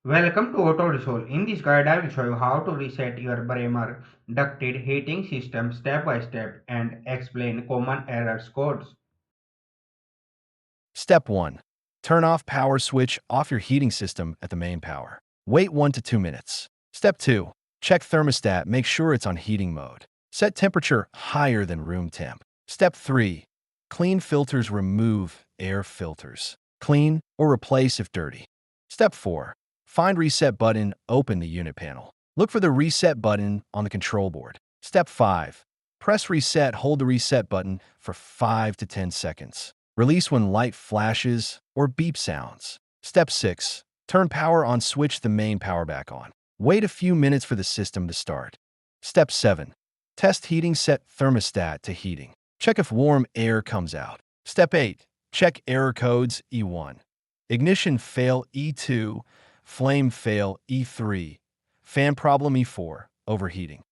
Welcome to Auto Resolve. In this guide, I will show you how to reset your Braemar ducted heating system step by step and explain common errors codes. Step 1. Turn off power switch off your heating system at the main power. Wait 1 to 2 minutes. Step 2. Check thermostat, make sure it's on heating mode. Set temperature higher than room temp. Step 3. Clean filters, remove air filters. Clean or replace if dirty. Step 4. Find reset button, open the unit panel. Look for the reset button on the control board. Step 5. Press reset, hold the reset button for 5 to 10 seconds. Release when light flashes or beep sounds. Step 6. Turn power on, switch the main power back on. Wait a few minutes for the system to start. Step 7. Test heating, set thermostat to heating. Check if warm air comes out. Step 8. Check error codes E1. Ignition fail E2. Flame fail E3. Fan problem E4. Overheating.